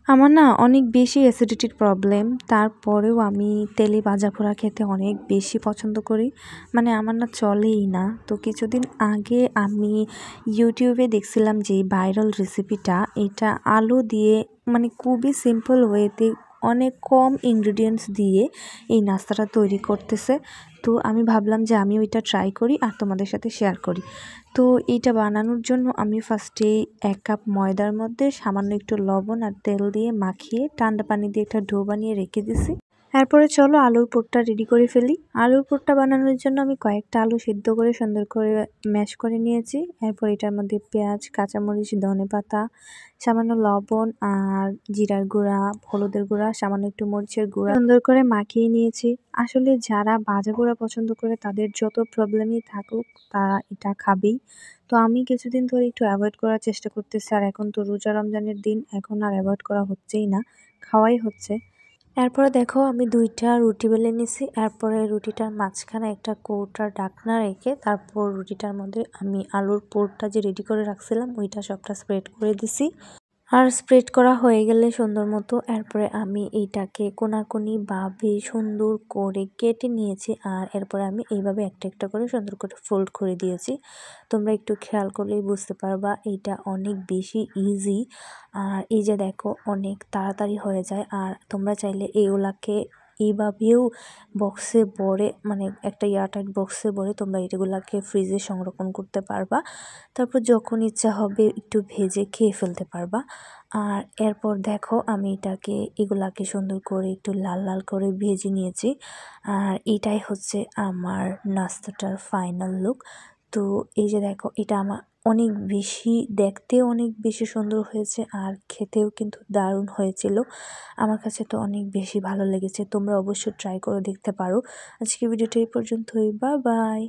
আমার না অনেক বেশি অ্যাসিডিটির প্রবলেম। তারপরেও আমি তেলে ভাজা পোড়া খেতে অনেক বেশি পছন্দ করি। মানে আমার না চলেই না। তো কিছুদিন আগে আমি ইউটিউবে দেখছিলাম যে এই ভাইরাল রেসিপিটা, এটা আলু দিয়ে মানে খুবই সিম্পল ওয়েতে অনেক কম ইনগ্রিডিয়েন্টস দিয়ে এই নাস্তাটা তৈরি করতেছে। তো আমি ভাবলাম যে আমি ওইটা ট্রাই করি আর তোমাদের সাথে শেয়ার করি। তো এইটা বানানোর জন্য আমি ফার্স্টেই ১ কাপ ময়দার মধ্যে সামান্য একটু লবণ আর তেল দিয়ে মাখিয়ে ঠান্ডা পানি দিয়ে একটা ডো বানিয়ে রেখে দিছি। এরপরে চলো আলুর পুরটা রেডি করে ফেলি। আলুর পুরটা বানানোর জন্য আমি কয়েকটা আলু সিদ্ধ করে সুন্দর করে ম্যাশ করে নিয়েছি। এরপর এটার মধ্যে পেঁয়াজ, কাঁচামরিচ, ধনেপাতা, সামান্য লবণ আর জিরার গুঁড়া, হলুদের গুঁড়া, সামান্য একটু মরিচের গুঁড়া সুন্দর করে মাখিয়ে নিয়েছি। আসলে যারা ভাজা পোড়া পছন্দ করে তাদের যত প্রবলেমই থাকুক তারা এটা খাবেই। তো আমি কিছুদিন ধরে একটু অ্যাভয়েড করার চেষ্টা করতেছি, আর এখন তো রোজা রমজানের দিন, এখন আর অ্যাভয়েড করা হচ্ছেই না, খাওয়াই হচ্ছে। এরপরে দেখো আমি ২টা রুটি বেলে নিছি। এরপরে রুটিটার মাঝখানে একটা কৌটার ঢাকনা রেখে তারপর রুটিটার মধ্যে আমি আলুর পুরটা যে রেডি করে রাখছিলাম ওইটা সবটা স্প্রেড করে দিছি। আর স্প্রেড করা হয়ে গেলে সুন্দর মতো এরপরে আমি এইটাকে কোনাকুনিভাবে সুন্দর করে কেটে নিয়েছি। আর এরপরে আমি এইভাবে একটা একটা করে সুন্দর করে ফোল্ড করে দিয়েছি। তোমরা একটু খেয়াল করলেই বুঝতে পারবা এইটা অনেক বেশি ইজি। আর এই যে দেখো অনেক তাড়াতাড়ি হয়ে যায়। আর তোমরা চাইলে এইগুলাকে এইভাবেও বক্সে ভরে, মানে একটা এয়ারটাইট বক্সে ভরে তোমরা এগুলাকে ফ্রিজে সংরক্ষণ করতে পারবা। তারপর যখন ইচ্ছা হবে একটু ভেজে খেয়ে ফেলতে পারবা। আর এরপর দেখো আমি এগুলাকে সুন্দর করে একটু লাল লাল করে ভেজে নিয়েছি। আর এটাই হচ্ছে আমার নাস্তাটার ফাইনাল লুক। তো এই যে দেখো এটা আমার অনেক বেশি দেখতে অনেক বেশি সুন্দর হয়েছে আর খেতেও কিন্তু দারুণ হয়েছিল। আমার কাছে তো অনেক বেশি ভালো লেগেছে। তোমরা অবশ্যই ট্রাই করে দেখতে পারো। আজকে ভিডিওটা এই পর্যন্তই। Bye bye.